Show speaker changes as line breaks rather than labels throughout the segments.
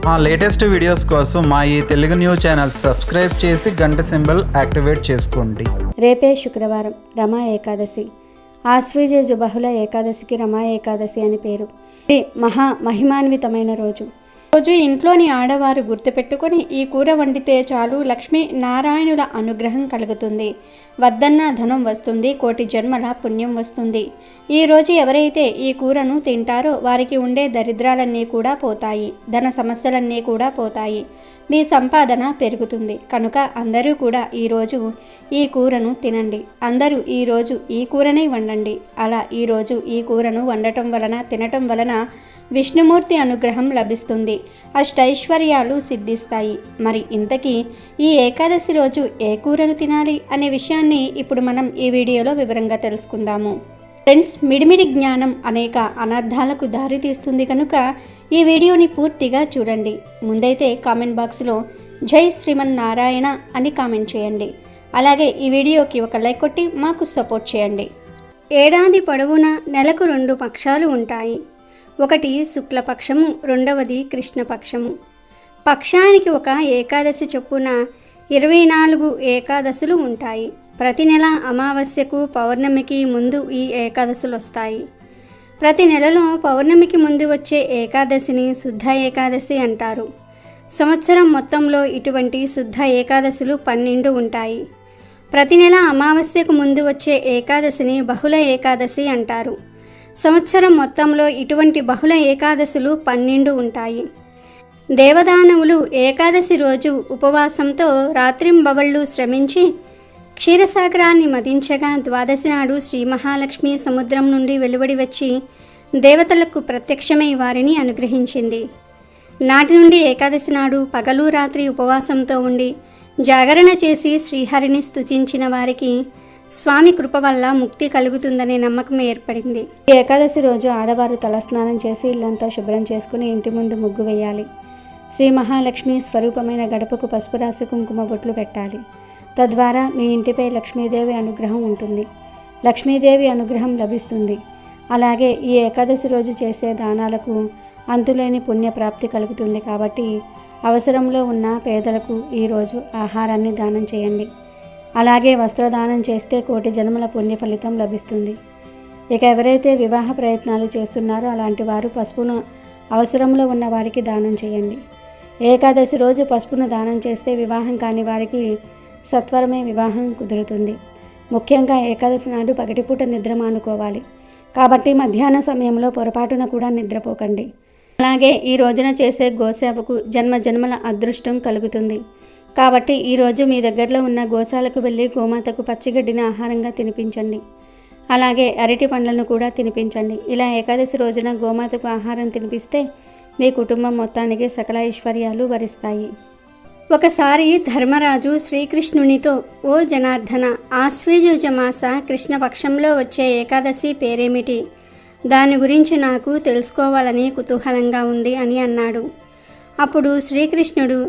మా latest videos కోసం మా ఈ తెలుగు న్యూస్ ఛానల్ సబ్స్క్రైబ్ చేసి గంట సింబల్ యాక్టివేట్ చేసుకోండి.
రేపే శుక్రవారం రమా ఏకాదశి. ఆశ్వయుజ బహుళ ఏకాదశికి రమా ఏకాదశి అని పేరు. ఇది మహిమాన్వితమైన రోజు. రోజు ఇంట్లోని ఆడవారు గుర్తుపెట్టుకొని ఈ కూర వండితే చాలు లక్ష్మీ నారాయణుల అనుగ్రహం కలుగుతుంది. వద్దన్న ధనం వస్తుంది, కోటి జన్మల పుణ్యం వస్తుంది. ఈరోజు ఎవరైతే ఈ కూరను తింటారో వారికి ఉండే దరిద్రాలన్నీ కూడా పోతాయి, ధన సమస్యలన్నీ కూడా పోతాయి, మీ సంపాదన పెరుగుతుంది. కనుక అందరూ కూడా ఈరోజు ఈ కూరను తినండి. అందరూ ఈరోజు ఈ కూరనే వండండి. అలా ఈరోజు ఈ కూరను వండటం వలన, తినటం వలన విష్ణుమూర్తి అనుగ్రహం లభిస్తుంది, అష్టైశ్వర్యాలు సిద్ధిస్తాయి. మరి ఇంతకీ ఈ ఏకాదశి రోజు ఏ కూరను తినాలి అనే విషయాన్ని ఇప్పుడు మనం ఈ వీడియోలో వివరంగా తెలుసుకుందాము. ఫ్రెండ్స్, మిడిమిడి జ్ఞానం అనేక అనర్థాలకు దారి తీస్తుంది కనుక ఈ వీడియోని పూర్తిగా చూడండి. ముందైతే కామెంట్ బాక్స్లో జై శ్రీమన్నారాయణ అని కామెంట్ చేయండి. అలాగే ఈ వీడియోకి ఒక లైక్ కొట్టి మాకు సపోర్ట్ చేయండి. ఏడాది పొడవునా నెలకు 2 పక్షాలు ఉంటాయి. ఒకటి శుక్లపక్షము, రెండవది కృష్ణపక్షము. పక్షానికి ఒక ఏకాదశి చొప్పున 24 ఏకాదశులు ఉంటాయి. ప్రతి నెల అమావాస్యకు పౌర్ణమికి ముందు ఈ ఏకాదశులు వస్తాయి. ప్రతి నెలలో పౌర్ణమికి ముందు వచ్చే ఏకాదశిని శుద్ధ ఏకాదశి అంటారు. సంవత్సరం మొత్తంలో ఇటువంటి శుద్ధ ఏకాదశులు 12 ఉంటాయి. ప్రతి నెల అమావాస్యకు ముందు వచ్చే ఏకాదశిని బహుళ ఏకాదశి అంటారు. సంవత్సరం మొత్తంలో ఇటువంటి బహుళ ఏకాదశులు 12 ఉంటాయి. దేవదానవులు ఏకాదశి రోజు ఉపవాసంతో రాత్రింబవళ్ళు శ్రమించి క్షీరసాగరాన్ని మదించగా ద్వాదశి నాడు శ్రీ మహాలక్ష్మి సముద్రం నుండి వెలువడి వచ్చి దేవతలకు ప్రత్యక్షమై వారిని అనుగ్రహించింది. నాటి నుండి ఏకాదశి నాడు పగలు రాత్రి ఉపవాసంతో ఉండి జాగరణ చేసి శ్రీహరిని స్తుతించిన వారికి స్వామి కృప వల్ల ముక్తి కలుగుతుందనే నమ్మకం ఏర్పడింది. ఈ ఏకాదశి రోజు ఆడవారు తలస్నానం చేసి ఇల్లంతా శుభ్రం చేసుకుని ఇంటి ముందు ముగ్గు వేయాలి. శ్రీ మహాలక్ష్మి స్వరూపమైన గడపకు పసుపు రాసి కుంకుమ బొట్లు పెట్టాలి. తద్వారా మీ ఇంటిపై లక్ష్మీదేవి అనుగ్రహం ఉంటుంది, లక్ష్మీదేవి అనుగ్రహం లభిస్తుంది. అలాగే ఈ ఏకాదశి రోజు చేసే దానాలకు అంతులేని పుణ్యప్రాప్తి కలుగుతుంది. కాబట్టి అవసరంలో ఉన్న పేదలకు ఈరోజు ఆహారాన్ని దానం చేయండి. అలాగే వస్త్రదానం చేస్తే కోటి జన్మల పుణ్య ఫలితం లభిస్తుంది. ఇక ఎవరైతే వివాహ ప్రయత్నాలు చేస్తున్నారో అలాంటి వారు పసుపును అవసరంలో ఉన్న వారికి దానం చేయండి. ఏకాదశి రోజు పసుపును దానం చేస్తే వివాహం కాని వారికి సత్వరమే వివాహం కుదురుతుంది. ముఖ్యంగా ఏకాదశి నాడు పగటిపూట నిద్ర మానుకోవాలి. కాబట్టి మధ్యాహ్న సమయంలో పొరపాటున కూడా నిద్రపోకండి. అలాగే ఈ రోజున చేసే గోసేవకు జన్మల అదృష్టం కలుగుతుంది. కాబట్టి ఈరోజు మీ దగ్గరలో ఉన్న గోశాలకు వెళ్ళి గోమాతకు పచ్చిగడ్డిని ఆహారంగా తినిపించండి. అలాగే అరటి పండ్లను కూడా తినిపించండి. ఇలా ఏకాదశి రోజున గోమాతకు ఆహారం తినిపిస్తే మీ కుటుంబం మొత్తానికి సకల ఐశ్వర్యాలు వరిస్తాయి. ఒకసారి ధర్మరాజు శ్రీకృష్ణునితో, ఓ జనార్దన, ఆశ్వయుజ మాస కృష్ణపక్షంలో వచ్చే ఏకాదశి పేరేమిటి? దాని గురించి నాకు తెలుసుకోవాలని కుతూహలంగా ఉంది అని అన్నాడు. అప్పుడు శ్రీకృష్ణుడు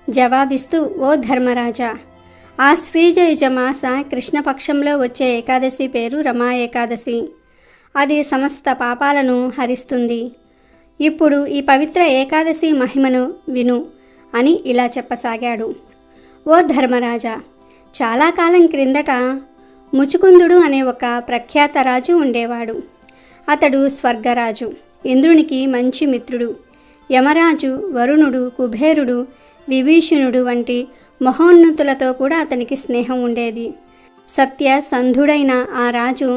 జవాబిస్తూ, ఓ ధర్మరాజా, ఆశ్వయుజ మాస కృష్ణపక్షంలో వచ్చే ఏకాదశి పేరు రమా ఏకాదశి. అది సమస్త పాపాలను హరిస్తుంది. ఇప్పుడు ఈ పవిత్ర ఏకాదశి మహిమను విను అని ఇలా చెప్పసాగాడు. ఓ ధర్మరాజా, చాలా కాలం క్రిందట ముచుకుందుడు అనే ఒక ప్రఖ్యాత రాజు ఉండేవాడు. అతడు స్వర్గరాజు, ఇంద్రునికి మంచి మిత్రుడు. యమరాజు, వరుణుడు, కుబేరుడు, విభీషణుడు వంటి మహోన్నతులతో కూడా అతనికి స్నేహం ఉండేది. సత్య సంధుడైన ఆ రాజు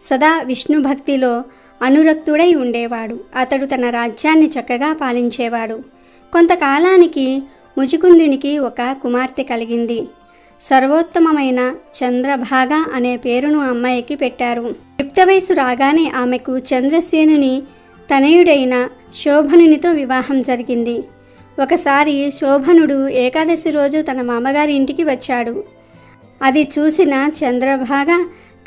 సదా విష్ణు భక్తిలో అనురక్తుడై ఉండేవాడు. అతడు తన రాజ్యాన్ని చక్కగా పాలించేవాడు. కొంతకాలానికి ముచుకుందునికి ఒక కుమార్తె కలిగింది. సర్వోత్తమమైన చంద్రభాగ అనే పేరును అమ్మాయికి పెట్టారు. యుక్త వయసు రాగానే ఆమెకు చంద్రసేనుని తనయుడైన శోభనునితో వివాహం జరిగింది. ఒకసారి శోభనుడు ఏకాదశి రోజు తన మామగారి ఇంటికి వచ్చాడు. అది చూసిన చంద్రభాగ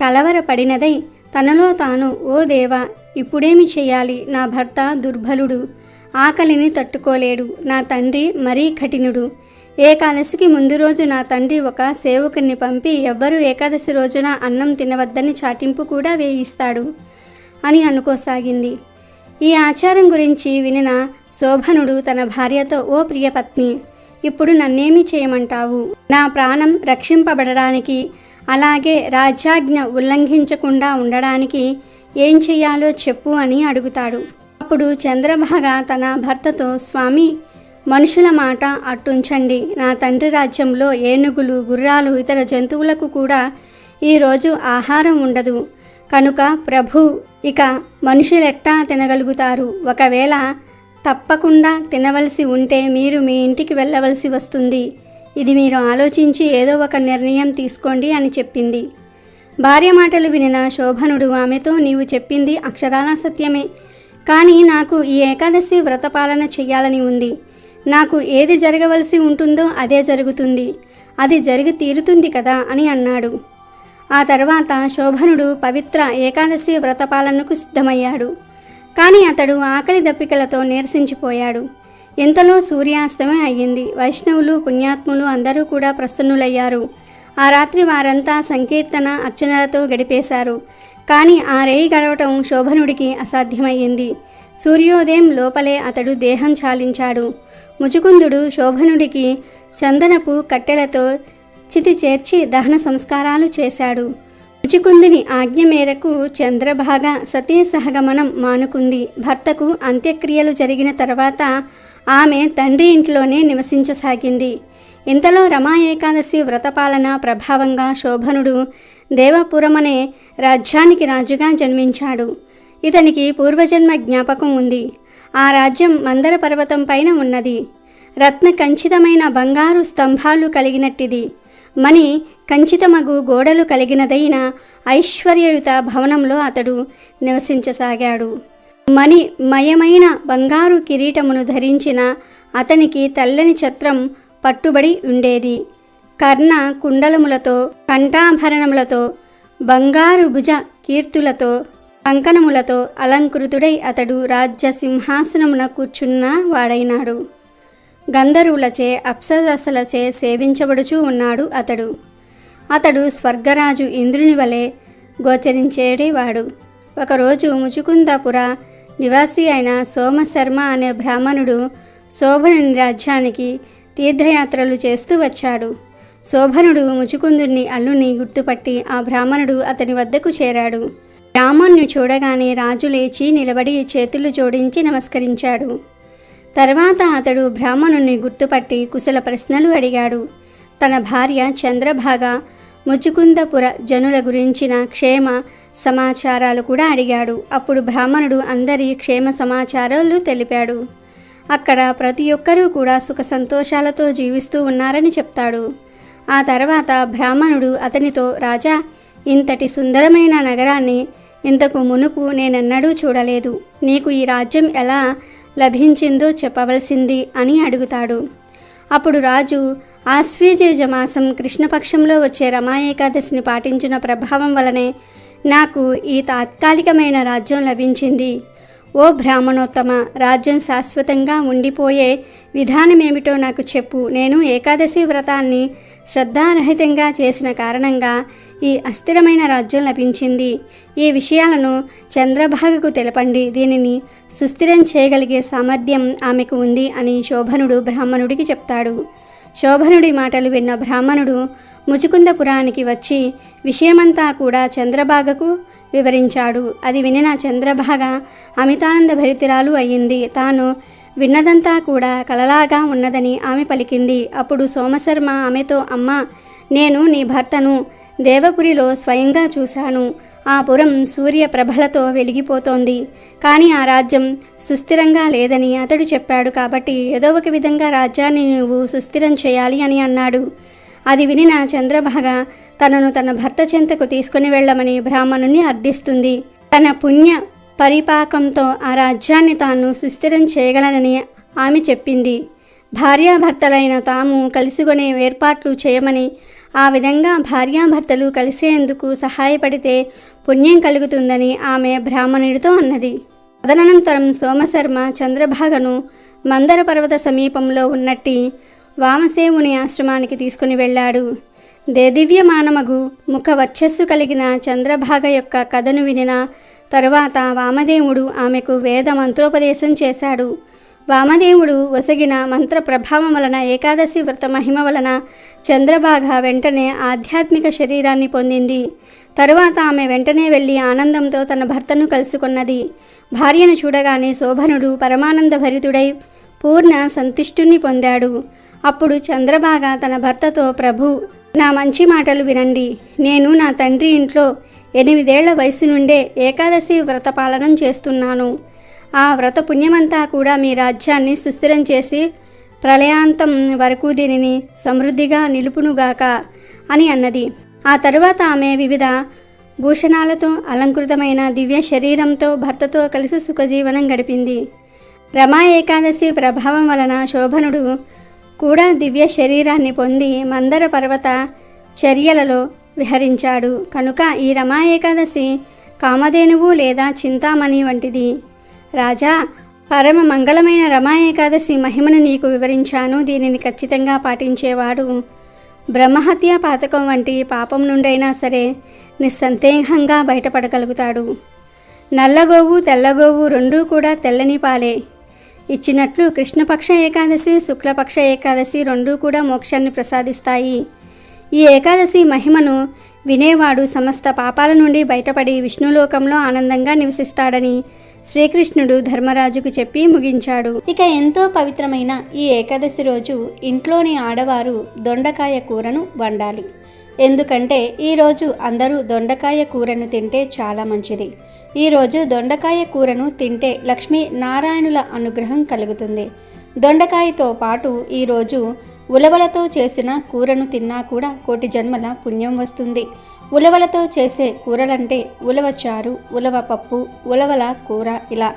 కలవరపడినదై తనలో తాను, ఓ దేవా, ఇప్పుడేమి చేయాలి? నా భర్త దుర్బలుడు, ఆకలిని తట్టుకోలేడు. నా తండ్రి మరీ కఠినుడు. ఏకాదశికి ముందు రోజు నా తండ్రి ఒక సేవకుని పంపి ఎవ్వరూ ఏకాదశి రోజున అన్నం తినవద్దని చాటింపు కూడా వేయిస్తాడు అని అనుకోసాగింది. ఈ ఆచారం గురించి వినిన శోభనుడు తన భార్యతో, ఓ ప్రియపత్ని, ఇప్పుడు నన్నేమి చేయమంటావు? నా ప్రాణం రక్షింపబడడానికి, అలాగే రాజ్యాజ్ఞ ఉల్లంఘించకుండా ఉండడానికి ఏం చెయ్యాలో చెప్పు అని అడుగుతాడు. అప్పుడు చంద్రభాగ తన భర్తతో, స్వామి, మనుషుల మాట అట్టుంచండి, నా తండ్రి రాజ్యంలో ఏనుగులు, గుర్రాలు, ఇతర జంతువులకు కూడా ఈరోజు ఆహారం ఉండదు కనుక ప్రభు, ఇక మనుషులెట్టా తినగలుగుతారు? ఒకవేళ తప్పకుండా తినవలసి ఉంటే మీరు మీ ఇంటికి వెళ్ళవలసి వస్తుంది. ఇది మీరు ఆలోచించి ఏదో ఒక నిర్ణయం తీసుకోండి అని చెప్పింది. భార్య మాటలు వినిన శోభనుడు ఆమెతో, నీవు చెప్పింది అక్షరాల సత్యమే, కానీ నాకు ఈ ఏకాదశి వ్రతపాలన చెయ్యాలని ఉంది. నాకు ఏది జరగవలసి ఉంటుందో అదే జరుగుతుంది, అది జరిగి తీరుతుంది కదా అని అన్నాడు. ఆ తర్వాత శోభనుడు పవిత్ర ఏకాదశి వ్రతపాలనకు సిద్ధమయ్యాడు. కానీ అతడు ఆకలి దప్పికలతో నీరసించిపోయాడు. ఇంతలో సూర్యాస్తమయం అయ్యింది. వైష్ణవులు, పుణ్యాత్ములు అందరూ కూడా ప్రసన్నులయ్యారు. ఆ రాత్రి వారంతా సంకీర్తన, అర్చనలతో గడిపేశారు. కానీ ఆ రేయి గడవటం శోభనుడికి అసాధ్యమయ్యింది. సూర్యోదయం లోపలే అతడు దేహం చాలించాడు. ముచుకుందుడు శోభనుడికి చందనపు కట్టెలతో చితి చేర్చి దహన సంస్కారాలు చేశాడు. ముచుకుందుని ఆజ్ఞ మేరకు చంద్రభాగ సతీ సహగమనం మానుకుంది. భర్తకు అంత్యక్రియలు జరిగిన తర్వాత ఆమె తండ్రి ఇంట్లోనే నివసించసాగింది. ఇంతలో రమా ఏకాదశి వ్రతపాలన ప్రభావంగా శోభనుడు దేవపురమనే రాజ్యానికి రాజుగా జన్మించాడు. ఇతనికి పూర్వజన్మ జ్ఞాపకం ఉంది. ఆ రాజ్యం మందర పర్వతం పైన ఉన్నది. రత్న కంచితమైన బంగారు స్తంభాలు కలిగినట్టిది. మణి కంచితమగు గోడలు కలిగినదైన ఐశ్వర్యయుత భవనంలో అతడు నివసించసాగాడు. మణిమయమైన బంగారు కిరీటమును ధరించిన అతనికి తెల్లని ఛత్రం పట్టుబడి ఉండేది. కర్ణ కుండలములతో, కంఠాభరణములతో, బంగారు భుజ కీర్తులతో, కంకణములతో అలంకృతుడై అతడు రాజ్య సింహాసనమున కూర్చున్న వాడైనాడు. గంధర్వులచే, అప్సరసలచే సేవించబడుచూ ఉన్నాడు అతడు స్వర్గరాజు ఇంద్రుని వలె గోచరించేవాడు. ఒకరోజు ముచుకుందపుర నివాసి అయిన సోమశర్మ అనే బ్రాహ్మణుడు శోభనుని రాజ్యానికి తీర్థయాత్రలు చేస్తూ వచ్చాడు. శోభనుడు ముచుకుందుని అల్లుని గుర్తుపట్టి ఆ బ్రాహ్మణుడు అతని వద్దకు చేరాడు. బ్రాహ్మణ్ణి చూడగానే రాజు లేచి నిలబడి చేతులు జోడించి నమస్కరించాడు. తర్వాత అతడు బ్రాహ్మణుని గుర్తుపట్టి కుశల ప్రశ్నలు అడిగాడు. తన భార్య చంద్రభాగ, ముచుకుందపుర జనుల గురించిన క్షేమ సమాచారాలు కూడా అడిగాడు. అప్పుడు బ్రాహ్మణుడు అందరి క్షేమ సమాచారాలు తెలిపాడు. అక్కడ ప్రతి ఒక్కరూ కూడా సుఖ సంతోషాలతో జీవిస్తూ ఉన్నారని చెప్తాడు. ఆ తర్వాత బ్రాహ్మణుడు అతనితో, రాజా, ఇంతటి సుందరమైన నగరాన్ని ఇంతకు మునుపు నేనెన్నడూ చూడలేదు. నీకు ఈ రాజ్యం ఎలా లభించిందో చెప్పవలసింది అని అడుగుతాడు. అప్పుడు రాజు ఆశ్వీజ మాసం కృష్ణపక్షంలో వచ్చే రమా ఏకాదశిని పాటించిన ప్రభావం వలనే నాకు ఈ తాత్కాలికమైన రాజ్యం లభించింది. ఓ బ్రాహ్మణోత్తమ, రాజ్యం శాశ్వతంగా ఉండిపోయే విధానమేమిటో నాకు చెప్పు. నేను ఏకాదశి వ్రతాన్ని శ్రద్ధారహితంగా చేసిన కారణంగా ఈ అస్థిరమైన రాజ్యం లభించింది. ఈ విషయాలను చంద్రభాగకు తెలపండి. దీనిని సుస్థిరం చేయగలిగే సామర్థ్యం ఆమెకు ఉంది అని శోభనుడు బ్రాహ్మణుడికి చెప్తాడు. శోభనుడి మాటలు విన్న బ్రాహ్మణుడు ముచుకుందపురానికి వచ్చి విషయమంతా కూడా చంద్రభాగకు వివరించాడు. అది వినిన చంద్రభాగ అమితానంద భరితురాలు అయ్యింది. తాను విన్నదంతా కూడా కలలాగా ఉన్నదని ఆమె పలికింది. అప్పుడు సోమశర్మ ఆమెతో, అమ్మా, నేను నీ భర్తను దేవపురిలో స్వయంగా చూశాను. ఆ పురం సూర్యప్రభలతో వెలిగిపోతోంది. కానీ ఆ రాజ్యం సుస్థిరంగా లేదని అతడు చెప్పాడు. కాబట్టి ఏదో ఒక విధంగా రాజ్యాన్ని నువ్వు సుస్థిరం చేయాలి అని అన్నాడు. అది వినిన చంద్రభాగ తనను తన భర్త చెంతకు తీసుకుని వెళ్ళమని బ్రాహ్మణుని అర్థిస్తుంది. తన పుణ్య పరిపాకంతో ఆ రాజ్యాన్ని తాను సుస్థిరం చేయగలనని ఆమె చెప్పింది. భార్యాభర్తలైన తాము కలిసికొనే ఏర్పాట్లు చేయమని, ఆ విధంగా భార్యాభర్తలు కలిసేందుకు సహాయపడితే పుణ్యం కలుగుతుందని ఆమె బ్రాహ్మణుడితో అన్నది. తదనంతరం సోమశర్మ చంద్రభాగను మందర పర్వత సమీపంలో ఉన్నట్టి వామసేవుని ఆశ్రమానికి తీసుకుని వెళ్ళాడు. దేదివ్యమానమగు ముఖ వర్చస్సు కలిగిన చంద్రభాగ యొక్క కథను వినిన తరువాత వామదేవుడు ఆమెకు వేద మంత్రోపదేశం చేశాడు. వామదేవుడు ఒసగిన మంత్ర ప్రభావం వలన ఏకాదశి వ్రత మహిమ వలన చంద్రభాగ వెంటనే ఆధ్యాత్మిక శరీరాన్ని పొందింది. తరువాత ఆమె వెంటనే వెళ్ళి ఆనందంతో తన భర్తను కలుసుకున్నది. భార్యను చూడగానే శోభనుడు పరమానంద భరితుడై పూర్ణ సంతుష్టుని పొందాడు. అప్పుడు చంద్రభాగ తన భర్తతో, ప్రభు, నా మంచి మాటలు వినండి. నేను నా తండ్రి ఇంట్లో 8 ఏళ్ల వయసు నుండే ఏకాదశి వ్రత పాలనం చేస్తున్నాను. ఆ వ్రత పుణ్యమంతా కూడా మీ రాజ్యాన్ని సుస్థిరం చేసి ప్రళయాంతం వరకు దీనిని సమృద్ధిగా నిలుపునుగాక అని అన్నది. ఆ తరువాత ఆమె వివిధ భూషణాలతో అలంకృతమైన దివ్య శరీరంతో భర్తతో కలిసి సుఖజీవనం గడిపింది. రమా ఏకాదశి ప్రభావం వలన శోభనుడు కూడా దివ్య శరీరాన్ని పొంది మందర పర్వత చర్యలలో విహరించాడు. కనుక ఈ రమా ఏకాదశి కామధేనువు లేదా చింతామణి వంటిది. రాజా, పరమ మంగళమైన రమా ఏకాదశి మహిమను నీకు వివరించాను. దీనిని ఖచ్చితంగా పాటించేవాడు బ్రహ్మహత్య పాతకం వంటి పాపం నుండైనా సరే నిస్సందేహంగా బయటపడగలుగుతాడు. నల్లగోవు తెల్లగోవు రెండూ కూడా తెల్లని పాలే ఇచ్చినట్లు కృష్ణపక్ష ఏకాదశి శుక్లపక్ష ఏకాదశి రెండూ కూడా మోక్షాన్ని ప్రసాదిస్తాయి. ఈ ఏకాదశి మహిమను వినేవాడు సమస్త పాపాల నుండి బయటపడి విష్ణులోకంలో ఆనందంగా నివసిస్తాడని శ్రీకృష్ణుడు ధర్మరాజుకు చెప్పి ముగించాడు. ఇక ఎంతో పవిత్రమైన ఈ ఏకాదశి రోజు ఇంట్లోని ఆడవారు దొండకాయ కూరను వండాలి. ఎందుకంటే ఈరోజు అందరూ దొండకాయ కూరను తింటే చాలా మంచిది. ఈరోజు దొండకాయ కూరను తింటే లక్ష్మీ నారాయణుల అనుగ్రహం కలుగుతుంది. దొండకాయతో పాటు ఈరోజు ఉలవలతో చేసిన కూరను తిన్నా కూడా కోటి జన్మల పుణ్యం వస్తుంది. ఉలవలతో చేసే కూరలంటే ఉలవచారు, ఉలవ పప్పు, ఉలవల కూర, ఇలా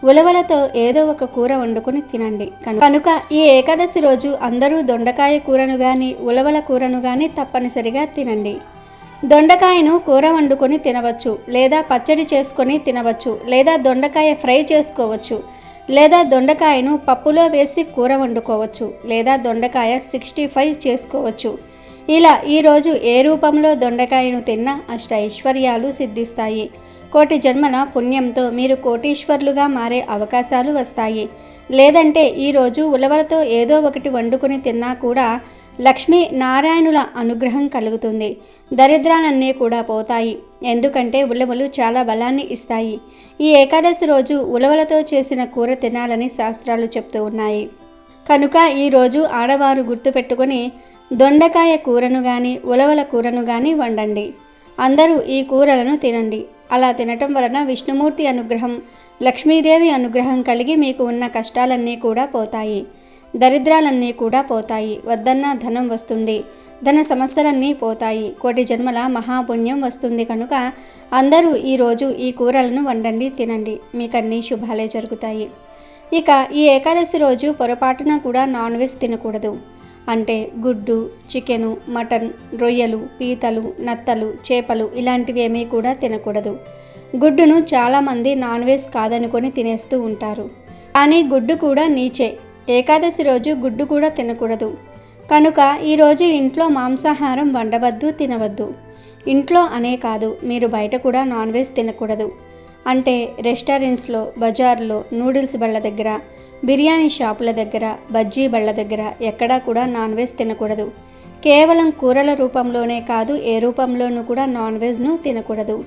ఉలవలతో ఏదో ఒక కూర వండుకొని తినండి. కనుక ఈ ఏకాదశి రోజు అందరూ దొండకాయ కూరను కానీ ఉలవల కూరను కానీ తప్పనిసరిగా తినండి. దొండకాయను కూర వండుకొని తినవచ్చు, లేదా పచ్చడి చేసుకొని తినవచ్చు, లేదా దొండకాయ ఫ్రై చేసుకోవచ్చు, లేదా దొండకాయను పప్పులో వేసి కూర వండుకోవచ్చు, లేదా దొండకాయ 65 చేసుకోవచ్చు. ఇలా ఈరోజు ఏ రూపంలో దొండకాయను తిన్నా అష్టైశ్వర్యాలు సిద్ధిస్తాయి. కోటి జన్మల పుణ్యంతో మీరు కోటీశ్వర్లుగా మారే అవకాశాలు వస్తాయి. లేదంటే ఈరోజు ఉలవలతో ఏదో ఒకటి వండుకొని తిన్నా కూడా లక్ష్మీ నారాయణుల అనుగ్రహం కలుగుతుంది. దరిద్రాలన్నీ కూడా పోతాయి. ఎందుకంటే ఉలవలు చాలా బలాన్ని ఇస్తాయి. ఈ ఏకాదశి రోజు ఉలవలతో చేసిన కూర తినాలని శాస్త్రాలు చెప్తూ ఉన్నాయి. కనుక ఈరోజు ఆడవారు గుర్తుపెట్టుకొని దొండకాయ కూరను కానీ ఉలవల కూరను కానీ వండండి. అందరూ ఈ కూరలను తినండి. అలా తినటం వలన విష్ణుమూర్తి అనుగ్రహం, లక్ష్మీదేవి అనుగ్రహం కలిగి మీకు ఉన్న కష్టాలన్నీ కూడా పోతాయి. దరిద్రాలన్నీ కూడా పోతాయి. వద్దన్న ధనం వస్తుంది. ధన సమస్యలన్నీ పోతాయి. కోటి జన్మల మహాపుణ్యం వస్తుంది. కనుక అందరూ ఈరోజు ఈ కూరలను వండండి, తినండి. మీకన్నీ శుభాలే జరుగుతాయి. ఇక ఈ ఏకాదశి రోజు పొరపాటున కూడా నాన్ వెజ్ తినకూడదు. అంటే గుడ్డు, చికెను, మటన్, రొయ్యలు, పీతలు, నత్తలు, చేపలు ఇలాంటివి ఏమీ కూడా తినకూడదు. గుడ్డును చాలామంది నాన్ వెజ్ కాదనుకొని తినేస్తూ ఉంటారు. కానీ గుడ్డు కూడా నీచే. ఏకాదశి రోజు గుడ్డు కూడా తినకూడదు. కనుక ఈరోజు ఇంట్లో మాంసాహారం వండవద్దు, తినవద్దు. ఇంట్లో అనే కాదు, మీరు బయట కూడా నాన్ వెజ్ తినకూడదు. అంటే రెస్టారెంట్స్లో, బజార్లో, నూడిల్స్ బళ్ళ దగ్గర, బిర్యానీ షాపుల దగ్గర, బజ్జీ బళ్ళ దగ్గర ఎక్కడా కూడా నాన్ వెజ్ తినకూడదు. కేవలం కూరల రూపంలోనే కాదు, ఏ రూపంలోనూ కూడా నాన్ వెజ్ను తినకూడదు.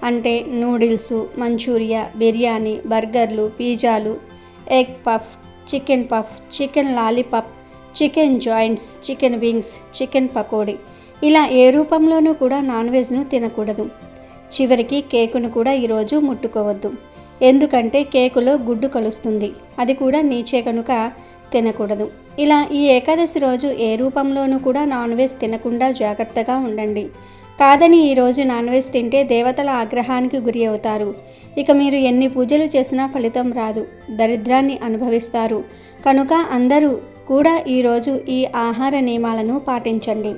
అంటే నూడిల్స్, మంచూరియా, బిర్యానీ, బర్గర్లు, పిజ్జాలు, egg puff, chicken puff, chicken lollipop, chicken joints, chicken wings, chicken pakodi, ఇలా ఏ రూపంలోనూ కూడా నాన్ వెజ్ను తినకూడదు. చివరికి కేకును కూడా ఈరోజు ముట్టుకోవద్దు. ఎందుకంటే కేకులో గుడ్డు కలుస్తుంది, అది కూడా నీచే కనుక తినకూడదు. ఇలా ఈ ఏకాదశి రోజు ఏ రూపంలోనూ కూడా నాన్ వెజ్ తినకుండా జాగ్రత్తగా ఉండండి. కాదని ఈరోజు నాన్ వెజ్ తింటే దేవతల ఆగ్రహానికి గురి అవుతారు. ఇక మీరు ఎన్ని పూజలు చేసినా ఫలితం రాదు, దరిద్రాన్ని అనుభవిస్తారు. కనుక అందరూ కూడా ఈరోజు ఈ ఆహార నియమాలను పాటించండి.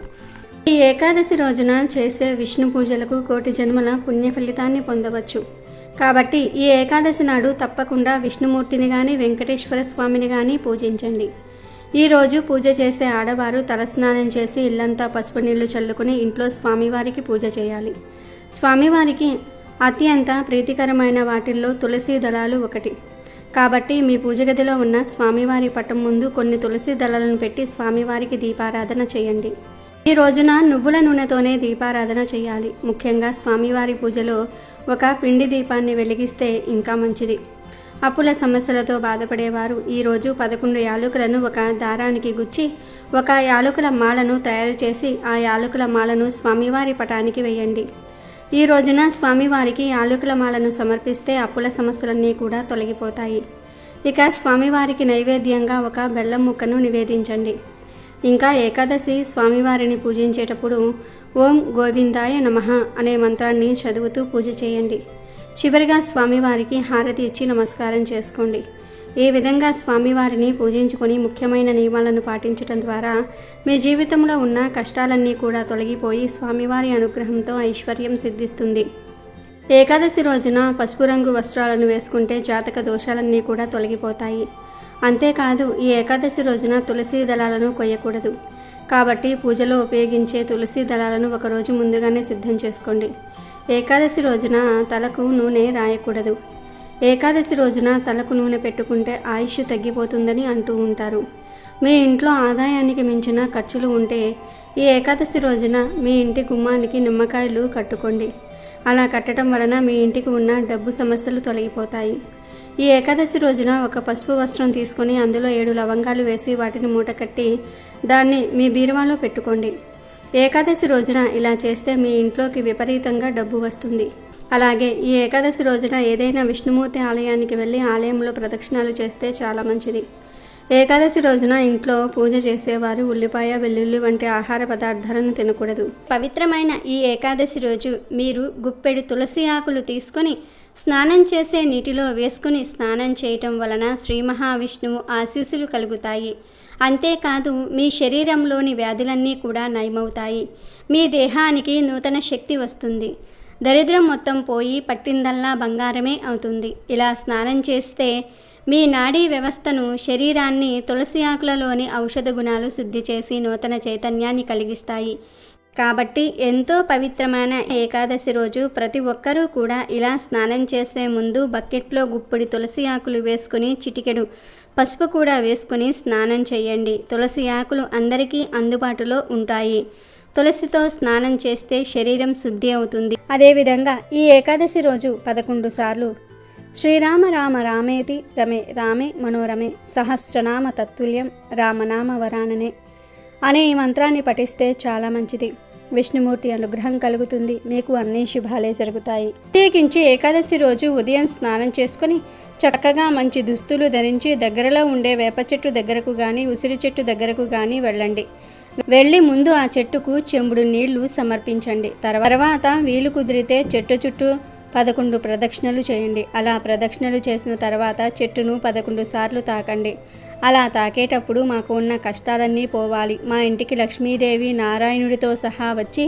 ఈ ఏకాదశి రోజున చేసే విష్ణు పూజలకు కోటి జన్మల పుణ్య ఫలితాన్ని పొందవచ్చు. కాబట్టి ఈ ఏకాదశి నాడు తప్పకుండా విష్ణుమూర్తిని కానీ వెంకటేశ్వర స్వామిని కానీ పూజించండి. ఈరోజు పూజ చేసే ఆడవారు తలస్నానం చేసి ఇల్లంతా పసుపు నీళ్లు చల్లుకుని ఇంట్లో స్వామివారికి పూజ చేయాలి. స్వామివారికి అత్యంత ప్రీతికరమైన వాటిల్లో తులసి దళాలు ఒకటి. కాబట్టి మీ పూజ గదిలో ఉన్న స్వామివారి పటం ముందు కొన్ని తులసి దళాలను పెట్టి స్వామివారికి దీపారాధన చేయండి. ఈ రోజున నువ్వుల నూనెతోనే దీపారాధన చేయాలి. ముఖ్యంగా స్వామివారి పూజలో ఒక పిండి దీపాన్ని వెలిగిస్తే ఇంకా మంచిది. అప్పుల సమస్యలతో బాధపడేవారు ఈరోజు 11 యాలకులను ఒక దారానికి గుచ్చి ఒక యాలకుల మాలను తయారు చేసి ఆ యాలకుల మాలను స్వామివారి పటానికి వేయండి. ఈ రోజున స్వామివారికి యాలకుల మాలను సమర్పిస్తే అప్పుల సమస్యలన్నీ కూడా తొలగిపోతాయి. ఇక స్వామివారికి నైవేద్యంగా ఒక బెల్లం ముక్కను నివేదించండి. ఇంకా ఏకాదశి స్వామివారిని పూజించేటప్పుడు ఓం గోవిందాయ నమః అనే మంత్రాన్ని చదువుతూ పూజ చేయండి. చివరిగా స్వామివారికి హారతి ఇచ్చి నమస్కారం చేసుకోండి. ఈ విధంగా స్వామివారిని పూజించుకొని ముఖ్యమైన నియమాలను పాటించడం ద్వారా మీ జీవితంలో ఉన్న కష్టాలన్నీ కూడా తొలగిపోయి స్వామివారి అనుగ్రహంతో ఐశ్వర్యం సిద్ధిస్తుంది. ఏకాదశి రోజున పసుపు రంగు వస్త్రాలను వేసుకుంటే జాతక దోషాలన్నీ కూడా తొలగిపోతాయి. అంతేకాదు ఈ ఏకాదశి రోజున తులసి దళాలను కొయ్యకూడదు. కాబట్టి పూజలో ఉపయోగించే తులసి దళాలను ఒకరోజు ముందుగానే సిద్ధం చేసుకోండి. ఏకాదశి రోజున తలకు నూనె రాయకూడదు. ఏకాదశి రోజున తలకు నూనె పెట్టుకుంటే ఆయుష్ తగ్గిపోతుందని అంటూ ఉంటారు. మీ ఇంట్లో ఆదాయానికి మించిన ఖర్చులు ఉంటే ఈ ఏకాదశి రోజున మీ ఇంటి గుమ్మానికి నిమ్మకాయలు కట్టుకోండి. అలా కట్టడం వలన మీ ఇంటికి ఉన్న డబ్బు సమస్యలు తొలగిపోతాయి. ఈ ఏకాదశి రోజున ఒక పసుపు వస్త్రం తీసుకొని అందులో 7 లవంగాలు వేసి వాటిని మూట కట్టి దాన్ని మీ బీరువాలో పెట్టుకోండి. ఏకాదశి రోజున ఇలా చేస్తే మీ ఇంట్లోకి విపరీతంగా డబ్బు వస్తుంది. అలాగే ఈ ఏకాదశి రోజున ఏదైనా విష్ణుమూర్తి ఆలయానికి వెళ్ళి ఆలయంలో ప్రదక్షిణాలు చేస్తే చాలా మంచిది. ఏకాదశి రోజున ఇంట్లో పూజ చేసేవారు ఉల్లిపాయ, వెల్లుల్లి వంటి ఆహార పదార్థాలను తినకూడదు. పవిత్రమైన ఈ ఏకాదశి రోజు మీరు గుప్పెడు తులసి ఆకులు తీసుకొని స్నానం చేసే నీటిలో వేసుకుని స్నానం చేయటం వలన శ్రీ మహావిష్ణువు ఆశీస్సులు కలుగుతాయి. అంతేకాదు మీ శరీరంలోని వ్యాధులన్నీ కూడా నయమవుతాయి. మీ దేహానికి నూతన శక్తి వస్తుంది. దరిద్రం మొత్తం పోయి పట్టిందల్లా బంగారమే అవుతుంది. ఇలా స్నానం చేస్తే మీ నాడీ వ్యవస్థను, శరీరాన్ని తులసి ఆకులలోని ఔషధ గుణాలు శుద్ధి చేసి నూతన చైతన్యాన్ని కలిగిస్తాయి. కాబట్టి ఎంతో పవిత్రమైన ఏకాదశి రోజు ప్రతి ఒక్కరూ కూడా ఇలా స్నానం చేసే ముందు బకెట్లో గుప్పిడి తులసి ఆకులు వేసుకుని చిటికెడు పసుపు కూడా వేసుకుని స్నానం చేయండి. తులసి ఆకులు అందరికీ అందుబాటులో ఉంటాయి. తులసితో స్నానం చేస్తే శరీరం శుద్ధి అవుతుంది. అదేవిధంగా ఈ ఏకాదశి రోజు 11 సార్లు శ్రీరామ రామ రామేతి రమే రామే మనోరమే సహస్రనామ తత్తుల్యం రామనామ వరాననే అనే ఈ మంత్రాన్ని పఠిస్తే చాలా మంచిది. విష్ణుమూర్తి అనుగ్రహం కలుగుతుంది. మీకు అన్ని శుభాలే జరుగుతాయి. ప్రత్యేకించి ఏకాదశి రోజు ఉదయం స్నానం చేసుకుని చక్కగా మంచి దుస్తులు ధరించి దగ్గరలో ఉండే వేప చెట్టు దగ్గరకు కానీ ఉసిరి చెట్టు దగ్గరకు కానీ వెళ్ళండి. వెళ్ళి ముందు ఆ చెట్టుకు చెంబుడు నీళ్లు సమర్పించండి. తర్వాత వీలు కుదిరితే చెట్టు చుట్టూ 11 ప్రదక్షిణలు చేయండి. అలా ప్రదక్షిణలు చేసిన తర్వాత చెట్టును 11 సార్లు తాకండి. అలా తాకేటప్పుడు మాకు ఉన్న కష్టాలన్నీ పోవాలి, మా ఇంటికి లక్ష్మీదేవి నారాయణుడితో సహా వచ్చి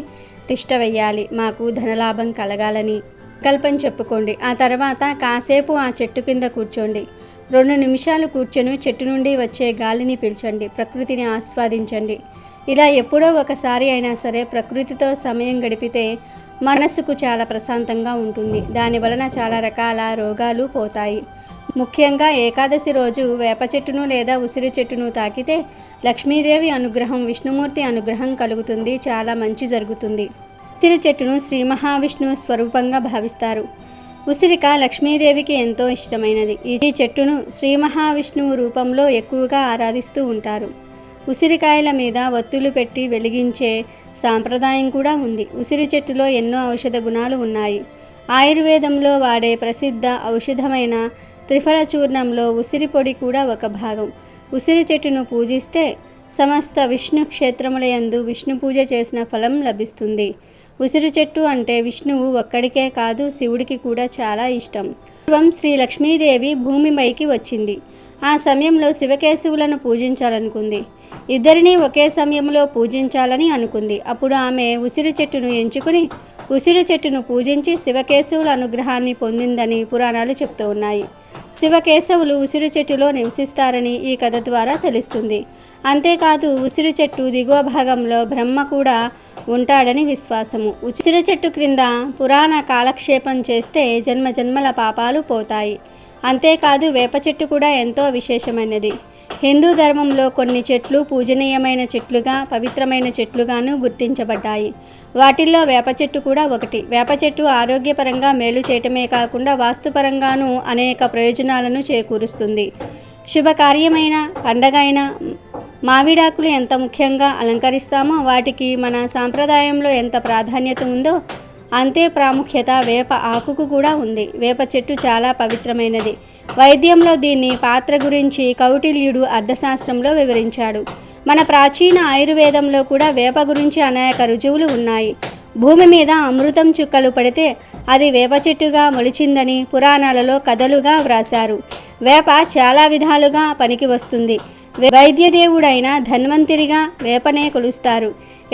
తిష్ట వెయ్యాలి, మాకు ధనలాభం కలగాలని కల్పన చెప్పుకోండి. ఆ తర్వాత కాసేపు ఆ చెట్టు కింద కూర్చోండి. 2 నిమిషాలు కూర్చొని చెట్టు నుండి వచ్చే గాలిని పీల్చండి, ప్రకృతిని ఆస్వాదించండి. ఇలా ఎప్పుడో ఒకసారి అయినా సరే ప్రకృతితో సమయం గడిపితే మనసుకు చాలా ప్రశాంతంగా ఉంటుంది. దాని వలన చాలా రకాల రోగాలు పోతాయి. ముఖ్యంగా ఏకాదశి రోజు వేప చెట్టును లేదా ఉసిరి చెట్టును తాకితే లక్ష్మీదేవి అనుగ్రహం, విష్ణుమూర్తి అనుగ్రహం కలుగుతుంది. చాలా మంచి జరుగుతుంది. ఉసిరి చెట్టును శ్రీ మహావిష్ణువు స్వరూపంగా భావిస్తారు. ఉసిరిక లక్ష్మీదేవికి ఎంతో ఇష్టమైనది. ఈ చెట్టును శ్రీ మహావిష్ణువు రూపంలో ఎక్కువగా ఆరాధిస్తూ ఉంటారు. ఉసిరికాయల మీద ఒత్తులు పెట్టి వెలిగించే సాంప్రదాయం కూడా ఉంది. ఉసిరి చెట్టులో ఎన్నో ఔషధ గుణాలు ఉన్నాయి. ఆయుర్వేదంలో వాడే ప్రసిద్ధ ఔషధమైన త్రిఫల చూర్ణంలో ఉసిరి పొడి కూడా ఒక భాగం. ఉసిరి చెట్టును పూజిస్తే సమస్త విష్ణు క్షేత్రములయందు విష్ణు పూజ చేసిన ఫలం లభిస్తుంది. ఉసిరి చెట్టు అంటే విష్ణువు ఒక్కడికే కాదు, శివుడికి కూడా చాలా ఇష్టం. పూర్వం శ్రీ లక్ష్మీదేవి భూమిపైకి వచ్చింది. ఆ సమయంలో శివకేశవులను పూజించాలనుకుంది. ఇద్దరినీ ఒకే సమయంలో పూజించాలని అనుకుంది. అప్పుడు ఆమె ఉసిరి చెట్టును ఎంచుకుని ఉసిరి చెట్టును పూజించి శివకేశవుల అనుగ్రహాన్ని పొందిందని పురాణాలు చెప్తూ ఉన్నాయి. శివకేశవులు ఉసిరి చెట్టులో నివసిస్తారని ఈ కథ ద్వారా తెలుస్తుంది. అంతేకాదు ఉసిరి చెట్టు దిగువ భాగంలో బ్రహ్మ కూడా ఉంటాడని విశ్వాసము. ఉసిరి చెట్టు క్రింద పురాణ కాలక్షేపం చేస్తే జన్మజన్మల పాపాలు పోతాయి. అంతేకాదు వేప చెట్టు కూడా ఎంతో విశేషమైనది. హిందూ ధర్మంలో కొన్ని చెట్లు పూజనీయమైన చెట్లుగా, పవిత్రమైన చెట్లుగాను గుర్తించబడ్డాయి. వాటిల్లో వేప చెట్టు కూడా ఒకటి. వేప చెట్టు ఆరోగ్యపరంగా మేలు చేయటమే కాకుండా వాస్తుపరంగాను అనేక ప్రయోజనాలను చేకూరుస్తుంది. శుభకార్యమైన పండగైన మామిడాకులు ఎంత ముఖ్యంగా అలంకరిస్తామో వాటికి మన సాంప్రదాయంలో ఎంత ప్రాధాన్యత ఉందో అంతే ప్రాముఖ్యత వేప ఆకుకు కూడా ఉంది. వేప చెట్టు చాలా పవిత్రమైనది. వైద్యంలో దీన్ని పాత్ర గురించి కౌటిల్యుడు అర్థశాస్త్రంలో వివరించాడు. మన ప్రాచీన ఆయుర్వేదంలో కూడా వేప గురించి అనేక రుజువులు ఉన్నాయి. భూమి మీద అమృతం చుక్కలు పడితే అది వేప చెట్టుగా మొలిచిందని పురాణాలలో కథలుగా వ్రాశారు. వేప చాలా విధాలుగా పనికి వస్తుంది. వైద్యదేవుడైన ధన్వంతరిగా వేపనే కొలుస్తారు.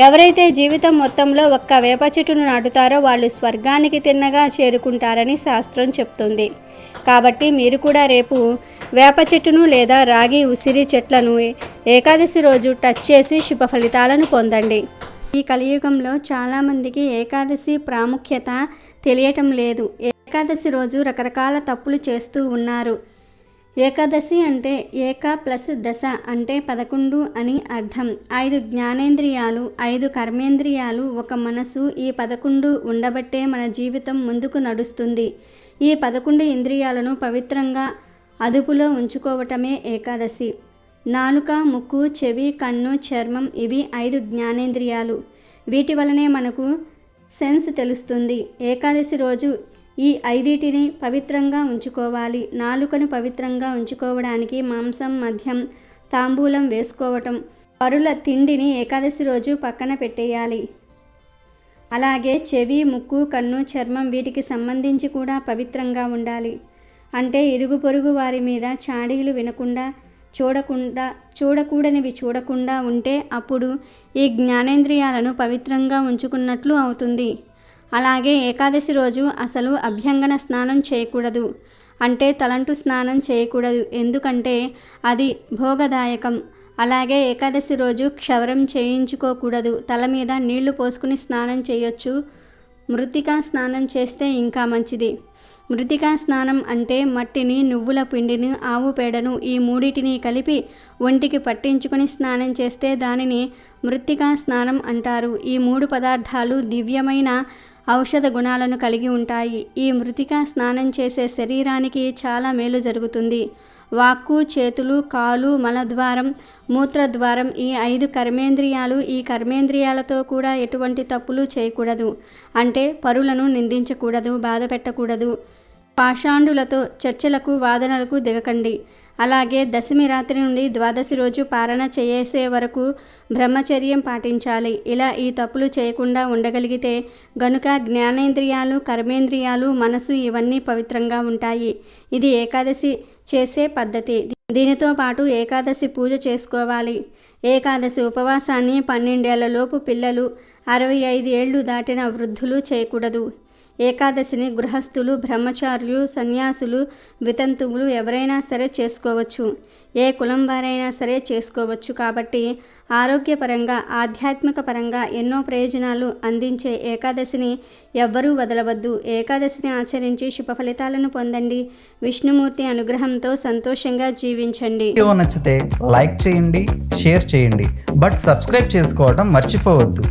ఎవరైతే జీవితం మొత్తంలో ఒక్క వేప చెట్టును నాటుతారో వాళ్ళు స్వర్గానికి తిన్నగా చేరుకుంటారని శాస్త్రం చెప్తుంది. కాబట్టి మీరు కూడా రేపు వేప చెట్టును లేదా రాగి ఉసిరి చెట్లను ఏకాదశి రోజు టచ్ చేసి శుభ ఫలితాలను పొందండి. ఈ కలియుగంలో చాలామందికి ఏకాదశి ప్రాముఖ్యత తెలియటం లేదు. ఏకాదశి రోజు రకరకాల తప్పులు చేస్తూ ఉన్నారు. ఏకాదశి అంటే ఏక ప్లస్ దశ అంటే 11 అని అర్థం. 5 జ్ఞానేంద్రియాలు, 5 కర్మేంద్రియాలు, ఒక మనసు, ఈ 11 ఉండబట్టే మన జీవితం ముందుకు నడుస్తుంది. ఈ 11 ఇంద్రియాలను పవిత్రంగా అదుపులో ఉంచుకోవటమే ఏకాదశి. నాలుక, ముక్కు, చెవి, కన్ను, చర్మం ఇవి 5 జ్ఞానేంద్రియాలు. వీటి వలనే మనకు సెన్స్ తెలుస్తుంది. ఏకాదశి రోజు ఈ 5టిని పవిత్రంగా ఉంచుకోవాలి. నాలుకను పవిత్రంగా ఉంచుకోవడానికి మాంసం, మద్యం, తాంబూలం వేసుకోవటం, పరుల తిండిని ఏకాదశి రోజు పక్కన పెట్టేయాలి. అలాగే చెవి, ముక్కు, కన్ను, చర్మం వీటికి సంబంధించి కూడా పవిత్రంగా ఉండాలి. అంటే ఇరుగు పొరుగు వారి మీద చాడీలు వినకుండా, చూడకూడనివి చూడకుండా ఉంటే అప్పుడు ఈ జ్ఞానేంద్రియాలను పవిత్రంగా ఉంచుకున్నట్లు అవుతుంది. అలాగే ఏకాదశి రోజు అసలు అభ్యంగన స్నానం చేయకూడదు. అంటే తలంటు స్నానం చేయకూడదు. ఎందుకంటే అది భోగదాయకం. అలాగే ఏకాదశి రోజు క్షవరం చేయించుకోకూడదు. తల మీద నీళ్లు పోసుకుని స్నానం చేయొచ్చు. మృత్తికా స్నానం చేస్తే ఇంకా మంచిది. మృత్తికా స్నానం అంటే మట్టిని, నువ్వుల పిండిని, ఆవు పేడను ఈ మూడిటిని కలిపి ఒంటికి పట్టించుకొని స్నానం చేస్తే దానిని మృత్తికా స్నానం అంటారు. ఈ 3 పదార్థాలు దివ్యమైన ఔషధ గుణాలను కలిగి ఉంటాయి. ఈ మృత్తికా స్నానం చేసే శరీరానికి చాలా మేలు జరుగుతుంది. వాక్కు, చేతులు, కాలు, మలద్వారం, మూత్రద్వారం ఈ 5 కర్మేంద్రియాలు. ఈ కర్మేంద్రియాలతో కూడా ఎటువంటి తప్పులు చేయకూడదు. అంటే పరులను నిందించకూడదు, బాధ పెట్టకూడదు. పాషాండులతో చర్చలకు, వాదనలకు దిగకండి. అలాగే దశమి రాత్రి నుండి ద్వాదశి రోజు పారణ చేసే వరకు బ్రహ్మచర్యం పాటించాలి. ఇలా ఈ తప్పులు చేయకుండా ఉండగలిగితే గనుక జ్ఞానేంద్రియాలు, కర్మేంద్రియాలు, మనసు ఇవన్నీ పవిత్రంగా ఉంటాయి. ఇది ఏకాదశి చేసే పద్ధతి. దీనితో పాటు ఏకాదశి పూజ చేసుకోవాలి. ఏకాదశి ఉపవాసాన్ని 12 ఏళ్లలోపు పిల్లలు, 65 ఏళ్లు దాటిన వృద్ధులు చేయకూడదు. ఏకాదశిని గృహస్థులు, బ్రహ్మచారులు, సన్యాసులు, వితంతువులు ఎవరైనా సరే చేసుకోవచ్చు. ఏ కులం వారైనా సరే చేసుకోవచ్చు. కాబట్టి ఆరోగ్యపరంగా, ఆధ్యాత్మిక పరంగా ఎన్నో ప్రయోజనాలు అందించే ఏకాదశిని ఎవ్వరూ వదలవద్దు. ఏకాదశిని ఆచరించి శుభ ఫలితాలను పొందండి. విష్ణుమూర్తి అనుగ్రహంతో సంతోషంగా జీవించండి.
వీడియో నచ్చితే లైక్ చేయండి, షేర్ చేయండి, బట్ సబ్స్క్రైబ్ చేసుకోవడం మర్చిపోవద్దు.